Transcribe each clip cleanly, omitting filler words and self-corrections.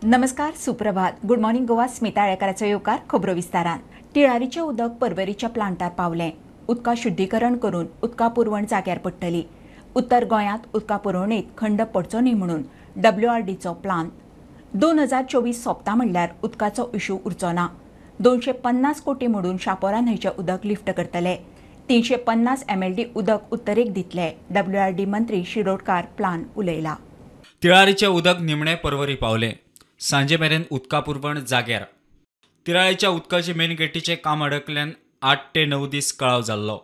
नमस्कार, सुप्रभात. Good morning Goa. Smita येळकाराचो येवकार. खबरो विस्तारान. टिळारीचें उदक पर्वरीच्या प्लांटार पावलें. उदका शुद्धीकरण करून उदका पुरवण जाग्यार पडटली. उत्तर गोंयांत उदका पुरवणेंत खंड पडचो न्ही म्हणून WRDचो प्लान. 2024 सोंपता म्हणल्यार उदकाचो इशू उरचो ना. 250 कोटी मोडून शापोरा न्हंयचें उदक लिफ्ट करतले. 350 MLD उदक उत्तरेक दितले. WRD मंत्री शिरोडकार प्लान उलयला. तिळारीचें उदक निमणे पर्वरी पावले. सांजे मेरेन उदका पुरवण जाग्यार. तिळारीच्या उदकाचे मेन गेटीचें काम अडकल्यान 8 ते 9 दीस कळाव जाल्लो.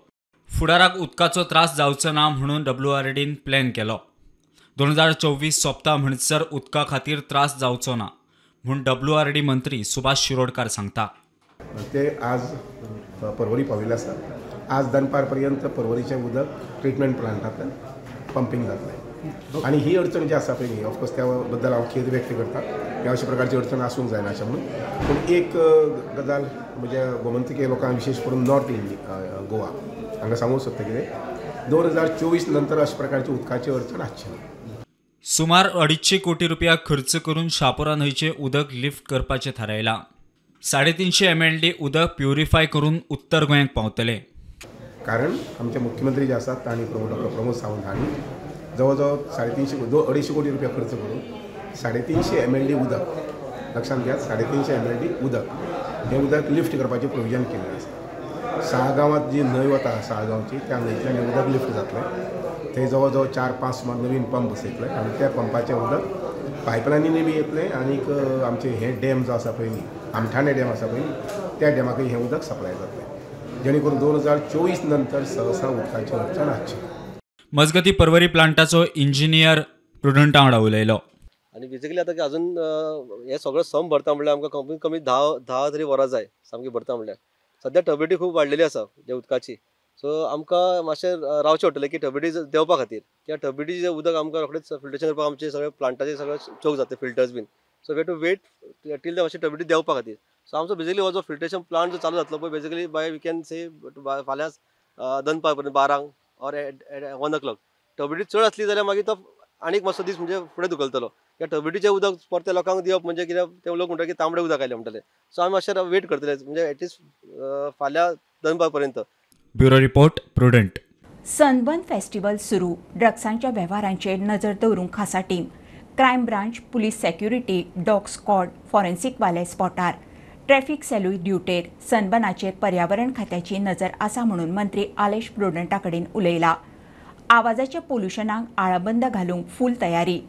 फुडाराक उदकाचो त्रास जावचो ना म्हणून WRDन प्लॅन केलो. 2024 सोंपता म्हणसर उदका खातीर त्रास जावचो ना म्हूण WRD मंत्री सुभाष शिरोडकार सांगता. ते आज पर्वरी पाविल्ले आसा. आज दनपार पर्यंत पर्वरीचें उदक ट्रिटमेंट प्लांटांतल्यान पंपिंग जातलें. आणि ही अडचण जी आसा पळय, ऑफकोर्स त्या बद्दल हांव खेद व्यक्त करता. ह्या अशा प्रकारची अडचण आसूंक जायना अशें म्हणून. पूण एक गजाल म्हणजे गोमंतकीय लोकांक विशेश करून नॉर्थ गोवा हांगा सांगूंक सोदता कितें, 2024 नंतर अशा प्रकारची उदकाची अडचण आसची ना. सुमार 250 कोटी रुपया खर्च करून शापोरा न्हंयचें उदक लिफ्ट करपाचें थारायलां. 350 MLD उदक प्युरिफाय करून उत्तर गोंयांत पावतले. कारण आमचे मुख्यमंत्री जे आसात तांणी डॉ. प्रमोद सावंत हांणी जवळ जवळ 250 कोटी रुपया खर्च करून 350 MLD उदक, लक्षांत घेयात, 350 MLD उदक, हें उदक लिफ्ट करपाचें प्रोविजन केल्लें आसा. साळगांवांत जी न्हंय वता साळगांवची, त्या न्हंयतल्यान हें उदक लिफ्ट जातलें. थंय जवळ जवळ 4-5 सुमार नवीन पंप बसयतले आनी त्या पंपाचें उदक पायपलायनींनी बी येतलें. आनीक आमचे हे डॅम जो आसा पळय, आमठाणे डॅम आसा पळय, त्या डॅमाकय हें उदक सप्लाय जातलें. जेणे करून 2024 नंतर सहसा उदकाची अडचण आसची ना. मजगती पर्वरी प्लांटाचो इंजिनियर प्रुडंटा वांगडा उलयलो. आणि बेसिकली आता अजून हे सगळं सम भरता म्हणल्यार आमकां कमीत कमी 10 तरी वरां जाय सामकी भरता म्हणल्यार. सद्या टर्बिडिटी खूब वाडलेली आसा जे उदकाची. सो आमकां मातशें रावचें पडटलें की टर्बिडिटी देवपा खातीर. कित्याक टर्बिडिटी उदक आमकां रोखडेंच फिल्ट्रेशन करपाक आमचे सगळे प्लांटाचे सगळे चोक जाता, फिल्टर्स बीन. So we to wait till the मातशें टर्बिडिटी देवपा खातीर. सो आमचो बेसिकली हो जो फिल्ट्रेशन प्लांट जो चालू जातलो पळय, basically by we can say फाल्यां दनपार पर्यंत 12 ऑर 1 o'clock टर्बिडिटी चड आसली जाल्यार मागीर तो आनीक मातसो दीस म्हणजे फुडें धुकलतलो. त्या टर्बिडिटीचें उदक परते लोकांक दिवप म्हणजे कित्याक ते लोक म्हणटा की तांबडें उदक आयलें म्हणटले. सो आमी मातशें वेट करतले म्हणजे एटलिस्ट फाल्यां दनपार पर्यंत. Bureau report, prudent. Sunburn festival सुरू. ड्रग्सांच्या वेव्हारांचेर नजर दवरूंक खासा team. Crime branch, police security, dog squad, forensic वाले स्पॉटार, ट्रॅफिक सेलूय ड्युटेर. सनबर्नाचेर पर्यावरण खात्याची नजर आसा म्हणून मंत्री आलेश प्रुडंटा कडेन उलयला. आवाजाच्या पोल्युशनाक आळाबंद घालूंक फूल तयारी.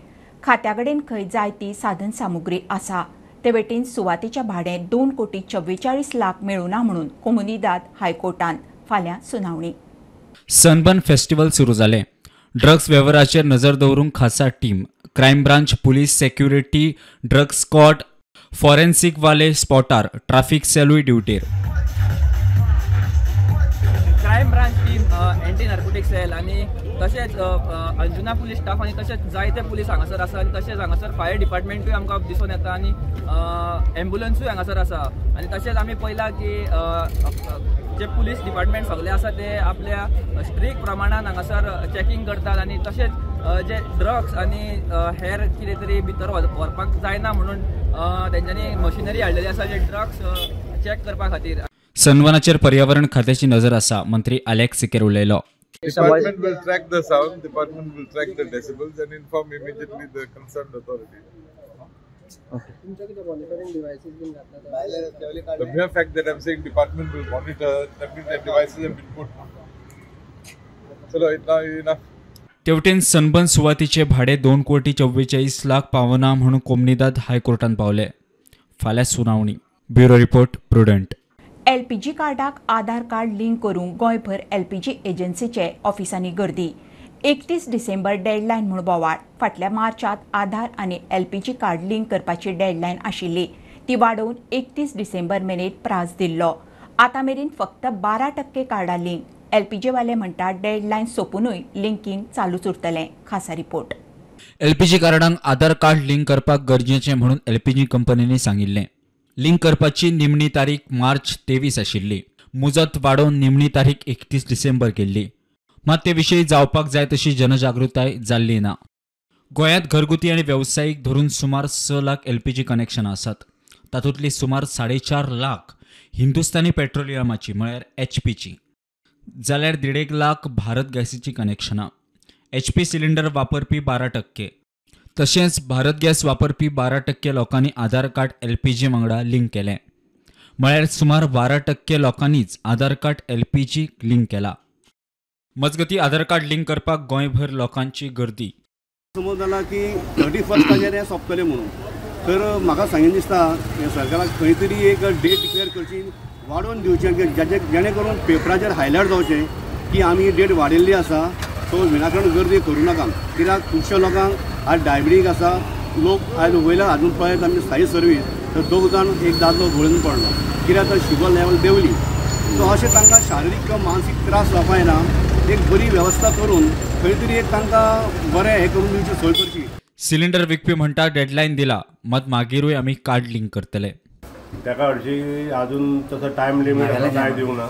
खात्या कडेन खंय जाय ती साधन सामुग्री आसा. ते वटेन सुवातेचें भाडें 2 कोटी 44 लाख मेळूं ना म्हणून कोमुनिदाद हायकोर्टान. फाल्यां सुनावणी. सनबर्न फेस्टिवल सुरू जालें. ड्रग्स वेव्हाराचेर नजर दवरूंक खासा team. Crime branch, police security, drug squad, forensic वाले स्पॉटार, ट्रॅफिक सेलूय ड्युटेर. Crime branch team, anti narcotic cell आनी तशेंच अंजुना पुलीस स्टाफ आनी तशेंच जायते पुलीस हांगासर आसा. आनी तशेंच हांगासर फायर डिपार्टमेंटूय आमकां दिसून येता आनी एम्ब्युलन्सूय हांगासर आसा. आनी तशेंच आमी पळयलां की जे पुलीस डिपार्टमेंट सगळे आसा ते आपल्या स्ट्रिक्ट प्रमाणान हांगासर चॅकिंग करतात. आनी तशेंच जे ड्रग्स आनी हेर कितें तरी भितर व्हरपाक जायना म्हणून तेंच्यांनी मशिनरी हाडलेली आसा जे ड्रग्स चॅक करपा खातीर. सनबर्नाचेर पर्यावरण खात्याची नजर आसा. मंत्री अलेक्स सिकेर उलयलो. Department will track the sound, department will track the decibels and inform immediately the concerned authority. The mere fact that I'm saying department will monitor, that means that devices have been put. Chalo, enough. तेवटेन sunburn सुवातीचे भाडे 2 कोटी 44 लाख पावना म्हणून कोमुनिदाद हायकोर्टान पावले. फाल्यां सुनावणी. Bureau report, prudent. LPG कार्डाक आधार कार्ड लिंक करूंक गोंयभर LPG एजन्सीचे ऑफिसांनी गर्दी. 31 डिसेंबर डेडलायन म्हूण बोवाळ. फाटल्या मार्चांत आधार आनी LPG कार्ड लिंक करपाची डेडलायन आशिल्ली. ती वाडोवन 31 डिसेंबर मेरेन प्राझ दिल्लो. आतां मेरेन फक्त 12% कार्डां लिंक. LPG वाले म्हणटात डेडलायन सोंपूनय लिंकींग चालूच उरतलें. खासा रिपोर्ट. LPG कार्डांक आधार कार्ड लिंक करपाक गरजेचें म्हणून LPG कंपनींनी सांगिल्लें. लिंक करपाची निमणी तारीख मार्च 23 आशिल्ली. मुजत वाडोवन निमणी तारीख 31 डिसेंबर केल्ली. मात ते विशीं जावपाक जाय तशी जनजागृताय जाल्ली ना. गोंयांत घरगुती आणि व्यावसायिक धरून सुमार 6 लाख LPG कनेक्शनां आसात. तातूंतली सुमार 4.5 लाख हिंदुस्तानी पेट्रोलियमाची म्हळ्यार HPची, जाल्यार 1.5 लाख भारत गॅसीची कनेक्शनां. HP सिलिंडर वापरपी 12%, तशेंच भारत गॅस वापरपी 12% लोकांनी आधार कार्ड LPG वांगडा लिंक केलें. म्हळ्यार सुमार 12% लोकांनीच आधार कार्ड LPG लिंक केला. मजगतीं आधार कार्ड लिंक करपाक गोंयभर लोकांची गर्दी. समज जाला की 31 हें सोंपतलें म्हणून, तर म्हाका सांगीन दिसता सरकाराक खंय तरी एक डेट डिक्लेअर करची, वाडोवन दिवचें, जेणे करून पेपराचेर हायलायट जावचें की आमी डेट वाडयल्ली आसा, सो विनाकारण गर्दी करूं नाका. कित्याक खुबश्या लोकांक आज डायबिटीक आसा, लोक आयज वयल्यान हाडून पळयत आमची स्थायी सर्वीस, तर दोग जाण एक दादलो घोळून पडलो, कित्याक तर शुगर लेवल देंवली. सो अशें तांकां शारिरीक किंवा मानसीक त्रास जावपा येना. एक बरी वेवस्था करून खंय तरी एक तांकां बरें हें करून दिवची, सोय करची. सिलिंडर विकपी म्हणटा डेडलायन दिला, मात मागीरूय आमी कार्ड लिंक करतले. ताका हरशी अजून तसो टायम लिमीट काय दिवंक ना.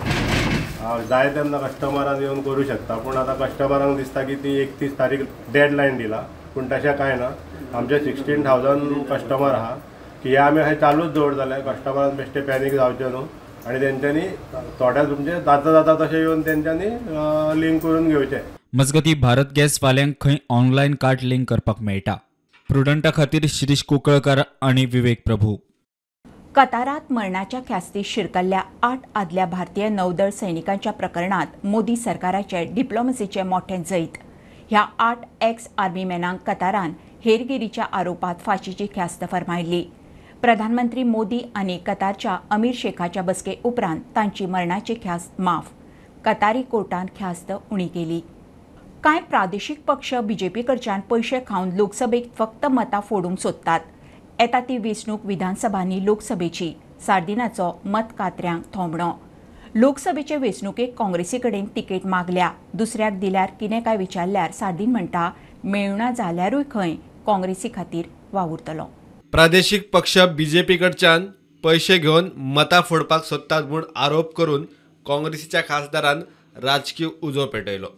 जाय तेन्ना कस्टमरान येवन करूं शकता, पूण आतां कस्टमरांक दिसता की ती 31 तारीख डेडलायन दिला, पूण तशें कांय ना. आमचे 16,000 कस्टमर आहा की हे आमी अशें चालूच दवरतले. कस्टमरान बेश्टे पॅनीक जावचे न्हू, आनी तेंच्यांनी थोड्या तुमचे जाता तशें येवन तेंच्यांनी लिंक करून घेवचें. मजगतीं भारत गॅस वाल्यांक खंय ऑनलायन कार्ड लिंक करपाक मेळटा. प्रुडंटा खातीर शिरीष कुंकळकार आणि विवेक प्रभू. कतारात मरणाच्या ख्यास्तीत शिरकल्ल्या 8 आदल्या भारतीय नौदळ सैनिकांच्या प्रकरणात मोदी सरकाराचे डिप्लोमसीचे मोठे जैत. ह्या 8 एक्स आर्मीमॅनांक कतारान हेरगिरीच्या आरोपात फाशीची ख्यास्त फर्मायिल्ली. प्रधानमंत्री मोदी आनी कतारच्या अमीर शेखाच्या बसके उपरांत तांची मरणाची ख्यास्त माफ. कतारी कोर्टान ख्यास्त उणी केली. कांय प्रादेशीक पक्ष BJP कडच्यान पयशे खावन लोकसभेक फक्त मतां फोडूंक सोदतात. येता ती वेंचणूक विधानसभांनी लोकसभेची सार्दिनाचो मत कात्र्यांक थोमणो. लोकसभेचे वेंचणुकेक काँग्रेसी कडेन तिकेट मागल्या, दुसऱ्याक दिल्यार कितें काय विचारल्यार सार्दीन म्हणटा मेळना जाल्यारूय खंय काँग्रेसी खातीर वावुरतलो. प्रादेशीक पक्ष BJP कडच्यान पयशे घेवन मतां फोडपाक सोदतात म्हूण आरोप करून काँग्रेसीच्या खासदारान राजकीय उजो पेटयलो.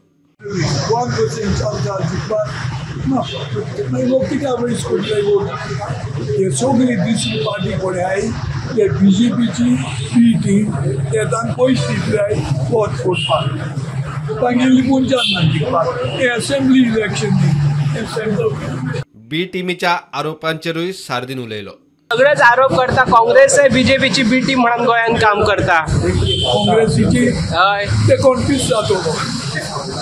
सगळी दुसरी पार्टी कोण आय ते BJPची बी टीम तेतान पयशे दितले वोट फोडपाक, तांगेली मुंजान ना जिखपाक. हे असेंब्ली इलेक्शन बी टीमीच्या आरोपांचेरूय सार्दीन उलयलो. सगळेच आरोप करता काँग्रेस BJPची बी टीम म्हणून गोंयांत काम करता. काँग्रेसीची ते कॉन्फ्यूज जातलो,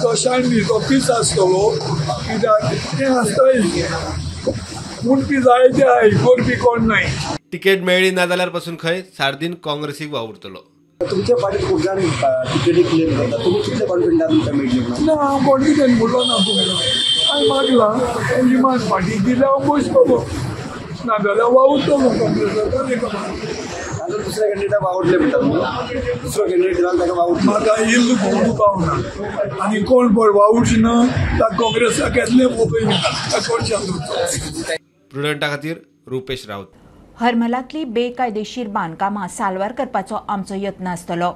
कशाय बी ऑफिस आसतलो, कित्याक ते आसता पूण ती जाय ते आय करपी कोण नाही. तिकेट मेळ्ळी ना जाल्यार पासून खंय सार्दीन काँग्रेसीक वावुरतलो. तुमच्या पार्टीत खूप जाण तिकेटी क्लेम करता, तुम्ही कितले कॉन्फिडंट तुमच्या मेळटली म्हणून? ना हांव कॉन्फिडंट म्हणलो ना तुमकां. हांवें मागला विमान पार्टी दिल्यार हांव बसतलो, ना जाल्यार वावुरतलो काँग्रेसाक. दुसऱ्या कॅन्डिडेटाक वावुरले म्हणटा, दुसरो कॅन्डिडेट दिला ताका वावुरता. म्हाका इल्ल कोण पावना आनी कोण पळय वावुरचीना ताका काँग्रेसाक येतले पळय कोण. प्रुडंटा खातीर रुपेश रावत. हरमलांतली बेकायदेशीर बांदकामां साल्वार करपाचो आमचो यत्न आसतलो.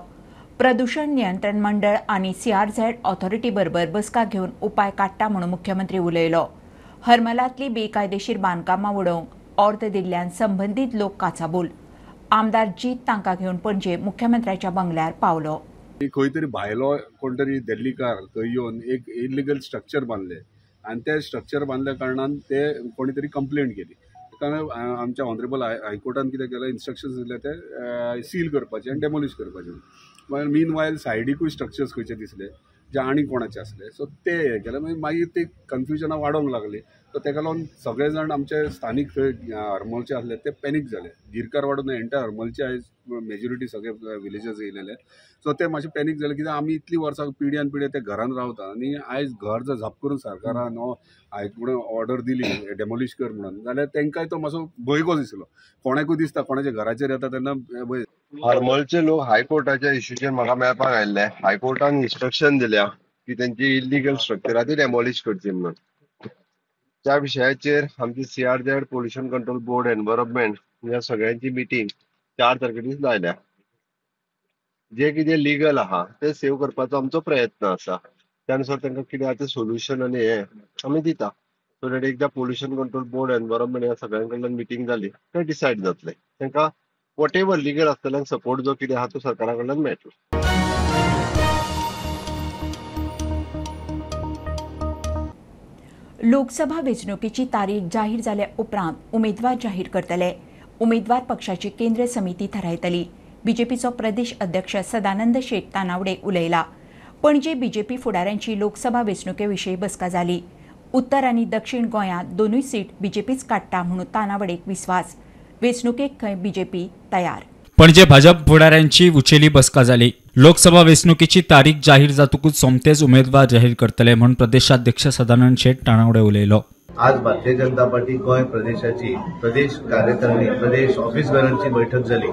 प्रदूषण नियंत्रण मंडळ आनी CRZ ऑथॉरिटी बरोबर बसका घेवन उपाय काडटा म्हणून मुख्यमंत्री उलयलो. हरमलांतली बेकायदेशीर बांदकामां उडोवंक अर्द दिल्ल्यान संबंदीत लोक काचाबूल. आमदार जीत तांकां घेवन पणजे मुख्यमंत्र्याच्या बंगल्यार पावलो. खंय तरी भायलो कोण तरी दिल्लीकार थंय येवन एक इलिगल स्ट्रक्चर बांदले आनी ते स्ट्रक्चर बांदल्या कारणान ते कोणी तरी कंप्लेंट केली. आमच्या ऑनरेबल हायकोर्टान कितें केलें, इन्स्ट्रक्शन्स दिले ते सील करपाचे आनी डेमोलिश करपाचे. मीन वायल सायडीकूय स्ट्रक्चर्स खंयचे दिसले जे आनी कोणाचे आसले, सो ते हे केले. मागीर ती कन्फ्युजनां वाडोंक लागली. सो ताका लागून सगळे जाण आमचे स्थानीक थंय हरमलचे आसले ते पॅनीक जाले. गिरकार वाडून एंटायर हरमलचे आयज मेजॉरिटी सगळे विलेजस येयलेले. सो ते मातशे पॅनीक जाले, कित्याक आमी इतली वर्सां पिढ्यान पिढे ते घरान रावता आनी आयज घर जर झप करून सरकारान हायकोर्टान ऑर्डर दिली डेमोलिश कर म्हणून, जाल्यार तांकांय तो मातसो भंय कसो दिसलो. कोणाकूय दिसता कोणाच्या घराचेर येता तेन्ना भंय. हरमलचे लोक हायकोर्टाच्या इश्यूचेर म्हाका मेळपाक आयिल्ले. हायकोर्टान इन्स्ट्रक्शन दिल्या की त्यांची इलिगल स्ट्रक्चरां ती डेमोलिश करची म्हणून. त्या विशयाचेर आमची CRZ pollution control board environment ह्या सगळ्यांची मिटींग 4 तारखेर लायल्या. जे कितें लिगल आहा ते सेव्ह करपाचो आमचो प्रयत्न आसा. त्यानुसार तांकां कितें आहा ते सोल्युशन आनी हे आमी दिता. सो दॅट एकदा पोल्युशन कंट्रोल बोर्ड एनवायरमेंट ह्या सगळ्यां कडल्यान मिटींग जाली ते डिसायड जातले तांकां वॉट एवर लिगल आसतलें सपोर्ट जो कितें आहा तो सरकारा कडल्यान मेळटलो. लोकसभा वेंचणुकेची तारीख जाहीर जाल्या उपरांत उमेदवार जाहीर करतले. उमेदवार पक्षाची केंद्रीय समिती थारायतली. बीजेपीचो प्रदेश अध्यक्ष सदानंद शेट तानावडे उलयला. पणजे बीजेपी फुडाऱ्यांची लोकसभा वेंचणुके विशीं बसका जाली. उत्तर आनी दक्षिण गोंयांत दोनूय सीट बीजेपीच काडटा म्हणून तानावडेक विस्वास. वेंचणुकेक खंय बीजेपी तयार. पणजे भाजप फुडाऱ्यांची उचेली बसका जाली. लोकसभा वेंचणुकेची तारीख जाहीर जातकूच सोमतेच उमेदवार जाहीर करतले म्हणून प्रदेशाध्यक्ष सदानंद शेट तानावडे उलयलो. आज भारतीय जनता पार्टी गोंय प्रदेशाची प्रदेश कार्यकारिणी प्रदेश ऑफिस बेररची बैठक जाली.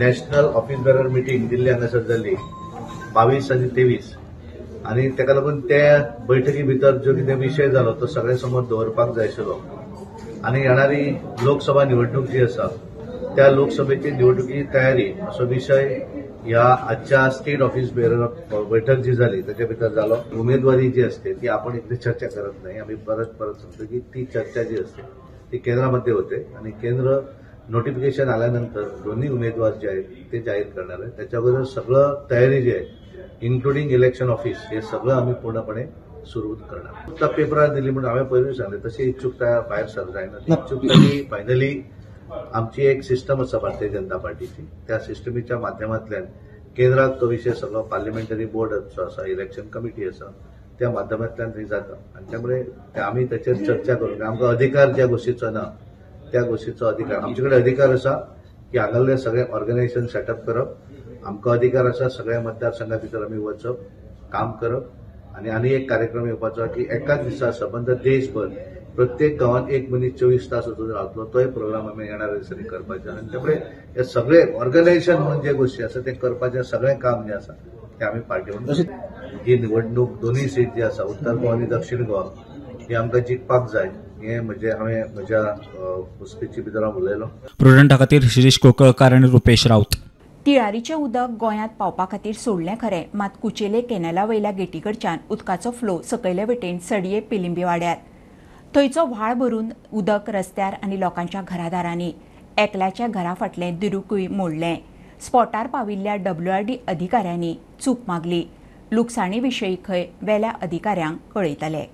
National office bearer meeting Delhi हांगासर जाली 22 आनी 23 आनी ताका लागून त्या बैठकी भितर जो कितें विशय जालो तो सगळे समोर दवरपाक जाय आशिल्लो. आनी येणारी लोकसभा निवडणूक जी आसा त्या लोकसभेची निवडणुकी तयारी असो विशय ह्या आजच्या स्टेट ऑफिस बेरर बैठक जी झाली त्याच्या भितर जालो. उमेदवारी जी असते ती आपण इथे चर्चा करत नाही. आम्ही परत सांगतो की ती चर्चा जी असते ती केंद्रामध्ये होते आणि केंद्र नोटिफिकेशन आल्यानंतर दोन्ही उमेदवार जे आहेत ते जाहीर करणार आहे. त्याच्याबरोबर सगळं तयारी जी आहे इन्क्लुडिंग इलेक्शन ऑफिस हे सगळं आम्ही पूर्णपणे सुरू करणार. आता पेपरार दिली म्हणून हांवें पयलीं सांगलें तशी इच्छुकता भायर सर जायना. ती इच्छुकता ही फायनली आमची एक सिस्टम आसा भारतीय जनता पार्टीची त्या सिस्टमीच्या माध्यमांतल्यान केंद्रात तो विषय सगळो पार्लिमेंटरी बोर्ड जो आसा इलेक्शन कमिटी आसा त्या माध्यमांतल्यान थंय जाता आनी त्यामुळे आमी ताचेर चर्चा करून आमकां अधिकार ज्या गोष्टीचो ना त्या गोष्टीचो अधिकार आमचे कडेन अधिकार आसा की हांगासरले सगळे ऑर्गनायझेशन सेटअप करप. आमकां अधिकार आसा सगळ्या मतदारसंघा भितर आमी वचप काम करप आनी एक कार्यक्रम येवपाचो की एकाच दिसा संबंद देशभर प्रत्येक गांवांत 1 मनीस 24 तास वचून रावतलो तोय प्रोग्राम आमी येणाऱ्या दिसांनी करपाचे. आनी त्यामुळे हे सगळे ऑर्गनायझेशन म्हणून जे गोष्टी आसा ते करपाचें सगळें काम जे आसा ते आमी पार्टी म्हणून ही निवडणूक दोनूय सीट जी आसा उत्तर गोवा आनी दक्षिण गोवा ही आमकां जिखपाक जाय हे म्हणजे हांवें म्हज्या स्पिची भितर हांव उलयलो. प्रुडंटा खातीर शिरीष कोकळकार आनी रुपेश राऊत. तिळारीचें उदक गोंयांत पावपा खातीर सोडलें खरें मात कुचेले कॅनला वयल्या गेटी कडच्यान उदकाचो फ्लो सकयले वटेन सडये पिलिंबी वाड्यात. थंयचो व्हाळ भरून उदक रस्त्यार आनी लोकांच्या घरादारांनी. एकल्याच्या घरा फाटलें दिरुकूय मोडलें. स्पॉटार पाविल्ल्या WRD अधिकाऱ्यांनी चूक मागली. लुकसाणी विशीं खंय वेल्या अधिकाऱ्यांक कळयतले.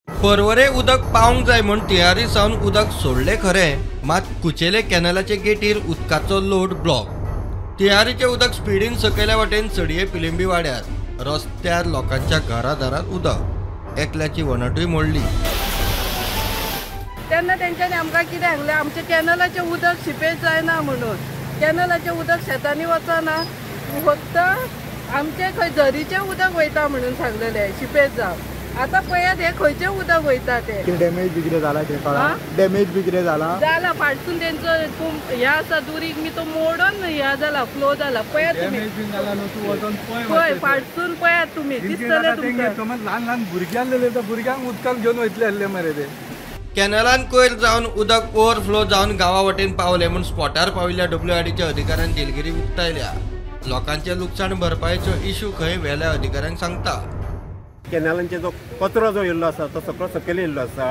परवरे उदक पावंक जाय म्हूण तिळारी सावन उदक सोडलें खरें मात कुचेले कॅनलाचे गेटीर उदकाचो लोड ब्लॉक. तिळारीचें उदक स्पिडीन सकयल्या वटेन सडये पिलिंबी वाड्यात. रस्त्यार लोकांच्या घरादारांत उदक. एकल्याची वणटूय मोडली. तेन्ना तेंच्यांनी आमकां कितें सांगलें आमचे कॅनलाचें उदक सिपेज जायना म्हणून. कॅनलाचें उदक शेतांनी वचना फक्त आमचे खंय झरीचें उदक वयता म्हणून सांगलेलें सिपेज जावं. आतां पळयात हे खंयचें उदक वयता तें डॅमेज बी कितें जाला ते डॅमेज बी कितें जाला फाटसून तेंचो हे आसा दुरीक बी तो मोडून ह्या जाला फ्लो जाला. पळयात तुमी पळय फाटसून पळयात तुमी दिसतलें तुमकां. ल्हान भुरगीं आसलेले भुरग्यांक उदकाक घेवन वयतले आसले मरे ते. कॅनलान कोयर जावन उदक ओव्हरफ्लो जावन गांवा वटेन पावले म्हूण स्पॉटार पाविल्ल्या WRDच्या अधिकाऱ्यान दिलगिरी उक्तायल्या. लोकांचे लुकसाण भरपायेचो इशू खंय वेल्या अधिकाऱ्यांक सांगता. कॅनलांचे जो कचरो जो येयल्लो आसा तो सगळो सकयल येयल्लो आसा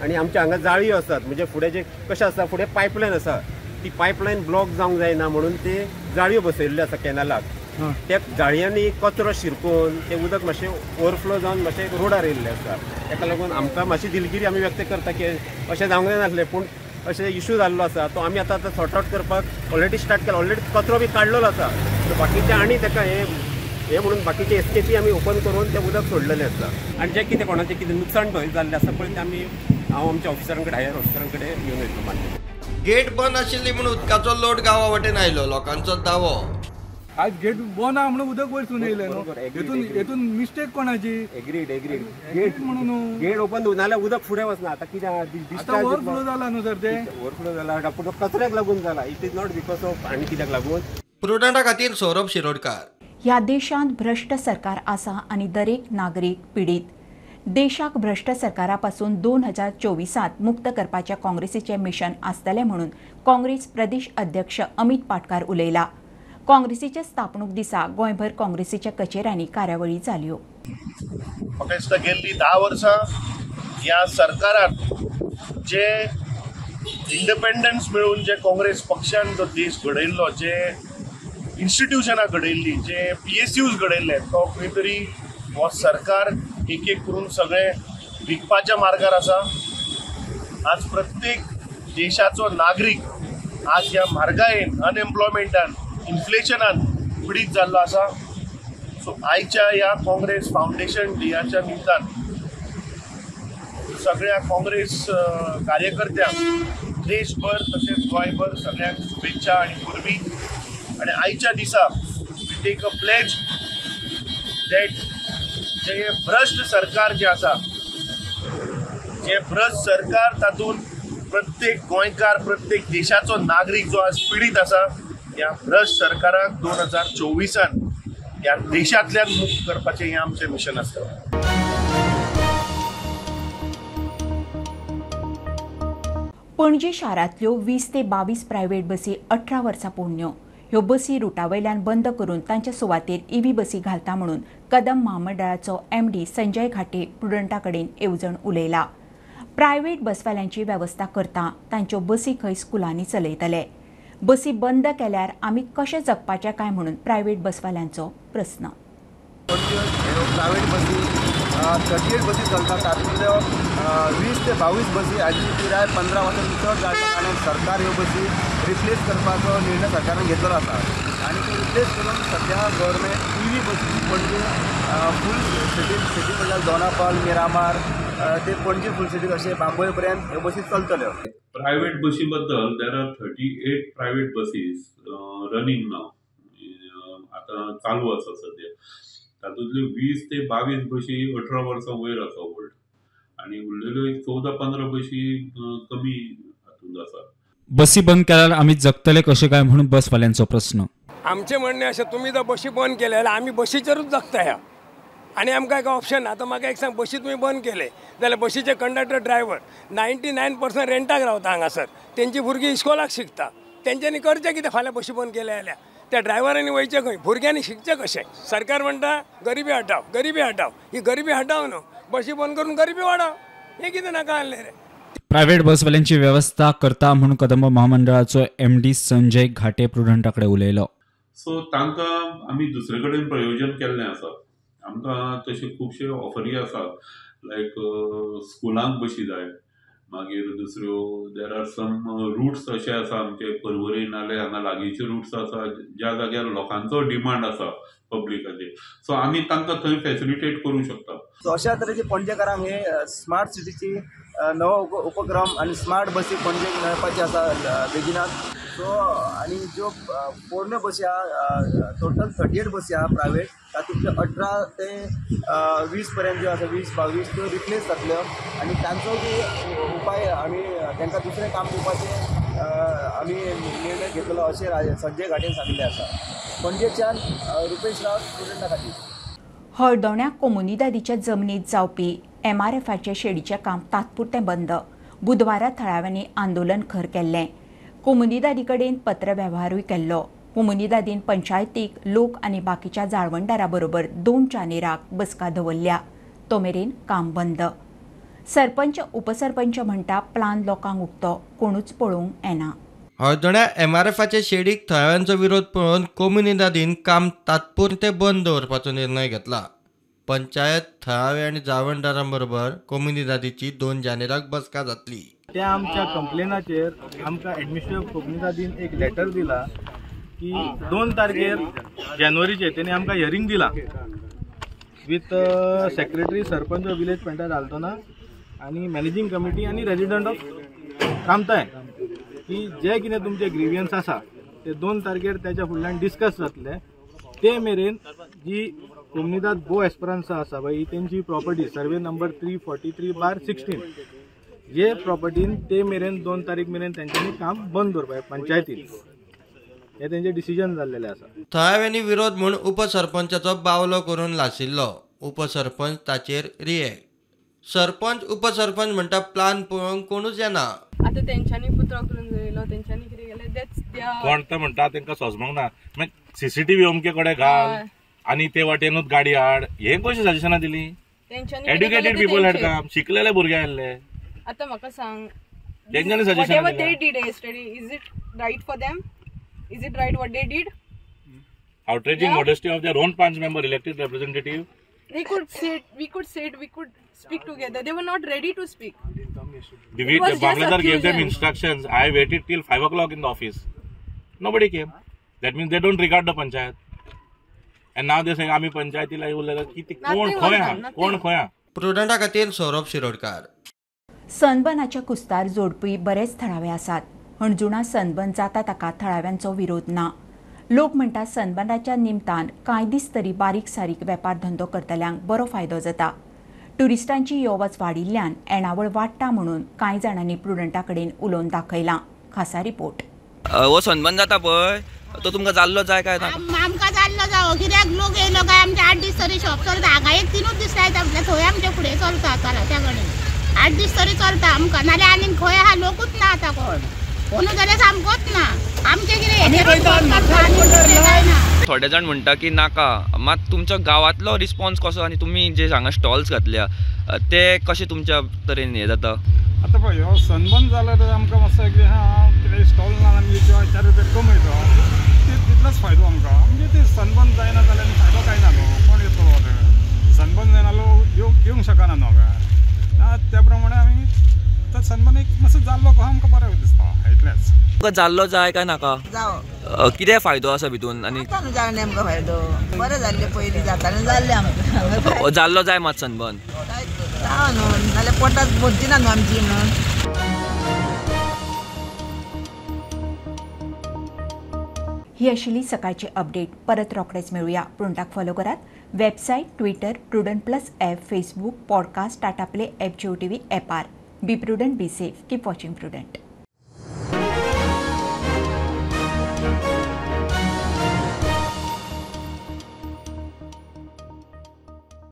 आनी आमच्या हांगा जाळयो आसात. म्हणजे फुडें जे कशें आसा फुडें पायपलायन आसा ती पायपलायन ब्लॉक जावंक जायना म्हणून ते जाळयो बसयल्ल्यो आसा कॅनलाक. त्या जाळयांनी कचरो शिरकून ते उदक मातशें ओवरफ्लो जावन मातशें रोडार येयल्लें आसा. ताका लागून आमकां मातशी दिलगिरी आमी व्यक्त करता की अशें जावंक जायनासलें पूण अशें इशू जाल्लो आसा तो आमी आतां सॉर्ट आउट करपाक ऑलरेडी स्टार्ट केला. ऑलरेडी कचरो बी काडलेलो आसा. बाकीचे आनी ताका हे म्हणून बाकीचे एस्केपी आमी ओपन करून ते उदक सोडलेलें आसा. आनी जें कितें कोणाचें कितें नुकसाण थंय जाल्लें आसा पळय तें आमी हांव आमच्या ऑफिसरां कडेन हायर ऑफिसरां कडेन घेवन वयतलो मान्य. गेट बंद आशिल्ली म्हूण उदकाचो लोड गांवा वटेन आयलो. लोकांचो दावो आज गेट बंद आहा म्हणून उदक वयरसून येयलें न्हू. हेतून मिस्टेक कोणाची. एग्रीड गेट म्हणून गेट ओपन नाल्यार उदक फुडें वचना. आतां कित्याक ओवरफ्लो जाला न्हू सर ते. ओवरफ्लो जाला पूण कचऱ्याक लागून जाला. It is not because of आनी कित्याक लागून. प्रुडंटा खातीर सौरभ शिरोडकार. ह्या देशांत भ्रष्ट सरकार आसा आनी दरेक नागरीक पिडीत. देशाक भ्रष्ट सरकारापासून 2024 मुक्त करपाच्या काँग्रेसीचे मिशन आसतलें म्हणून काँग्रेस प्रदेश अध्यक्ष अमित पाटकार उलयला. काँग्रेसीच्या स्थापणूक दिसा गोंयभर काँग्रेसीच्या कचेऱ्यांनी कार्यावळी जाल्यो. म्हाका दिसता गेल्लीं 10 वर्सां ह्या सरकारात जे इंडिपेंडन्स मिळून जे काँग्रेस पक्षान जो देश घडयल्लो, जे इन्स्टिट्यूशनां घडयल्ली, जे PSUs घडयल्ले, तो खंय तरी हो सरकार एक एक करून सगळे विकपाच्या मार्गार आसा. आज प्रत्येक देशाचो नागरीक आज ह्या म्हारगायेन, अनएम्प्लॉयमेंटान, इन्फ्लेशनान पीडित जाल्लो आसा. सो आयच्या ह्या काँग्रेस फाउंडेशन डेच्या निमतान सगळ्या काँग्रेस कार्यकर्त्यांक देशभर तशेंच गोंयभर सगळ्यांक शुभेच्छा आनी परबी. आनी आयच्या दिसा we take a pledge that जे भ्रश्ट सरकार जे आसा, जे भ्रश्ट सरकार तातूंत प्रत्येक गोंयकार, प्रत्येक देशाचो नागरीक जो आज पीडित आसा, ह्या भ्रश्ट सरकाराक 2024 ह्या देशांतल्यान मुक्त करपाचें हें आमचें मिशन आसता. पणजी शारांतल्यो 20 ते 22 प्रायव्हेट बसी 18 वर्सां पोरण्यो. ह्यो बसी रुटावयल्यान बंद करून तांच्या सुवातेर EV बसी घालता म्हणून कदम महामंडळाचो MD संजय घाटे प्रुडंटा कडेन येवजण उलयला. प्रायव्हेट बसवाल्यांची वेवस्था करता तांच्यो बसी खंय स्कुलांनी चलयतले. बसी बंद केल्यार आमी कशें जगपाचें काय म्हणून प्रायव्हेट बसवाल्यांचो प्रस्न. प्रायव्हेट बसी 38 बसी चलतात, तातूंतल्यो 20 ते 22 बसी हाची पिराय 15 वर्सां चड जाल्या कारणान सरकार ह्यो बसी रिप्लेस करपाचो निर्णय सरकारान घेतलेलो आसा. आनी तो रिप्लेस करून सद्या गव्हर्मेंट EV बसी पणजे फूल सिटी म्हणल्यार दोनापावल, मिरामार ते पणजे फूल सिटी अशे बांबोळे पर्यंत ह्यो बसी चलतल्यो. प्रायव्हेट बसी बद्दल there are 38 private buses running नाव, आता चालू आसा सध्या. तातूंतल्यो 20 ते 22 बसी 18 वर्सां वयर आसा ओल्ड, आनी उरलेल्यो 14-15 बसी कमी हातूंत आसा. बसी बंद केल्यार आमी जगतले कशें काय म्हणून बसवाल्यांचो प्रस्न. आमचें म्हणणें अशें, तुमी जर बसी बंद केले जाल्यार आमी बसीचेरूच जगता ह्या, आनी आमकां एक ऑप्शन ना. आतां म्हाका एक सांग, बसी तुमी बंद केले जाल्यार बसीचे कंडक्टर ड्रायव्हर 99% रेंटाक रावता हांगासर, तेंची भुरगीं इस्कॉलाक शिकता. तेंच्यांनी करचें कितें फाल्यां बसी बंद केले जाल्यार? त्या ड्रायव्हरांनी वयचें खंय? भुरग्यांनी शिकचें कशें? सरकार म्हणटा गरिबी हटाव, गरिबी हटाव. ही गरिबी हटाव न्हू, बसी बंद करून गरिबी वाडव. हें कितें नाका आहलें रे? प्रायव्हेट बसवाल्यांची वेवस्था करता म्हणून कदंब महामंडळाचो MD संजय घाटे प्रुडंटा कडेन उलयलो. सो तांकां आमी दुसरे कडेन प्रयोजन केल्लें आसा. आमकां तशे खुबशे ऑफरी आसा, लायक स्कुलांक बसी जाय, मागीर दुसऱ्यो देर आर सम रूट्स अशे आसा आमचे पर्वरी नाल्यार हांगा लागींचे रूट्स आसा ज्या जाग्यार लोकांचो डिमांड आसा पब्लिकाचेर. सो आमी तांकां थंय फॅसिलिटेट करूंक शकता. सो अशा तरेचे पणजेकारांक हे स्मार्ट सिटीची नवो उपक्रम आनी स्मार्ट बसी पणजेक मेळपाची आसा बेगिनात. सो आनी ज्यो पोरण्यो बसी आहा, टोटल 38 बसी आहा प्रायव्हेट, तातूंतल्यो 18 ते 20 पर्यंत ज्यो आसा 20-22 त्यो रिप्लेस जातल्यो. आनी तांचो जो उपाय आमी तांकां दुसरें काम दिवपाचें आमी निर्णय घेतलो अशें संजय घाटेन सांगिल्लें आसा. पणजेच्यान रुपेश राव, प्रुडंटा खातीर. हळदोण्या कोमुनिदादीच्या जमनीत जावपी MRFचे शेडीचें काम तात्पुरतें बंद. बुधवारा थळाव्यांनी आंदोलन खर केल्लें. कोमुनिदादी कडेन पत्रव्यवहारूय केल्लो. कोमुनिदादीन पंचायतीक, लोक आनी बाकीच्या जाळवणदारां बरोबर 2 जानेराक बसका दवरल्या. तो मेरेन काम बंद. सरपंच उपसरपंच म्हणटा प्लान लोकांक उक्तो, कोणूच पळोवंक येना. हळदोण्या MRFचे शेडीक थळाव्यांचो विरोध पळोवन कोमुनिदादीन काम तात्पुरतें बंद दवरपाचो निर्णय घेतला. पंचायत, थळावे आनी जाळवणदारां बरोबर कोमुनिदादीची 2 जानेराक बसका जातली. त्या आमच्या कंप्लेनाचेर आमकां एडमिनिस्ट्रेटिव्ह कोमुनिदादीन एक लेटर दिला की 2 तारखेर जानेवारीचे तेणी आमकां हियरिंग दिला with secretary, sarpanch, village panchayat Aldona आनी मॅनेजिंग कमिटी आनी रेजिडंट ऑफ कामताय, की जे कितें तुमचे ग्रिवियन्स आसा ते 2 तारखेर त्याच्या फुडल्यान डिस्कस जातले. ते मेरेन जी कोमुनिदाद बो एस्परांसा आसा पळय, तेंची प्रॉपर्टी सर्वे नंबर 343/16 हे प्रॉपर्टीन ते मेरेन 2 तारीख मेरेन तेंच्यांनी काम बंद दवरपाक पंचायतीन, हे तेंचे डिसिजन जाल्लेले आसा. थळाव्यांनी विरोध म्हूण उपसरपंचाचो बावलो करून लाशिल्लो. उपसरपंच ताचेर रिएक्ट. सरपंच उपसरपंच म्हणटा प्लान पळोवंक कोणूच येना. आता तेंच्यांनी पुतळो करून दवरलो, तेंच्यांनी कितें केलें दॅट्स कोण ते म्हणटा तांकां सोजमोंक ना. CCTV अमके कडेन घाल आनी ते वाटेनूच गाडी हाड, हे कशी सजेशनां दिली? तेंच्यांनी एड्युकेटेड पीपल आहेत का, शिकलेले भुरगे आयल्ले. आता म्हाका सांग, तेंच्यांनी suggestion whatever they did yesterday, is it right for them? Is it right what they did? outraging modesty of their own panch member elected representative. We could sit, we could speak together. They were not ready to speak. The Bangladar gave them instructions. I waited till 5 o'clock in the office. Nobody came. That means they don't regard the panchayat. And now they saying आम्ही पंचायतीला येऊ लागला की कोण खोया. प्रुडंटा खातीर सौरभ शिरोडकार. सनबर्नाच्या कुस्तार जोडपी बरेच थळावे आसात. हणजुणा सनबर्न जाता ताका थळाव्यांचो विरोध ना. लोक म्हणटात सनबर्नाच्या निमतान कांय दीस तरी बारीक सारीक वेपार धंदो करतल्यांक बरो फायदो जाता. ट्युरिस्टांची यो वच वाडिल्ल्यान येणावळ वाडटा म्हणून कांय जाणांनी प्रुडंटा कडेन उलोवन दाखयलां. खासा रिपोर्ट. हो सनबर्न जाता पळय तो तुमकां जाल्लो जाय काय ना? आमकां जाल्लो जावो कित्याक लोक येयलो काय आमचे 8 दीस तरी शॉप चलता. हांगा एक 3 दीस लायता म्हटल्यार थंय आमचे फुडें चलता चलाच्या कडेन 8 दीस तरी चलता आमकां. नाल्यार आनीक खंय आहा लोकूच ना आतां कोण जाल्यार सामकोच ना. आमचे कितें थोडे जाण म्हणटा की नाका, मात तुमच्या गांवांतलो रिस्पॉन्स कसो आनी तुमी जे हांगा स्टॉल्स घातल्या ते कशे तुमच्या तरेन हे जाता? आता पळय हो सनबर्न जाल्यार आमकां मातसो कितें स्टॉल ना आनी 4 रुपया कमी येता तितलोच फायदो आमकां. म्हणजे ते सनबर्न जायना जाल्यार फायदो काय ना न्हू. कोण येतलो सनबर्न जायना लोक येवंक शकना न्हू काय. त्या प्रमाणे आमी तर सनबर्न एक मातसो जाल्लो कहो आमकां बरें दिसता इतलेंच. तुमकां जाल्लो जाय काय नाका? जावं. कितें फायदो आसा भितून? आनी जाय नेमको फायदो बरें जाल्ले पयलीं जातालें जाल्लें आमकां. जाल्लो जाय मात सनबर्न. जावं न्हू नाल्यार पोटाक भरची ना न्हू आमची म्हणून. ही आशिल्ली सकाळची अपडेट. परत रोखडेच मेळुया. प्रुडंटाक फॉलो करात. Website, Twitter, Prudent plus app, Facebook, podcast, Tata play app, Jio TV ॲपार. Be Prudent, be safe, keep watching prudent.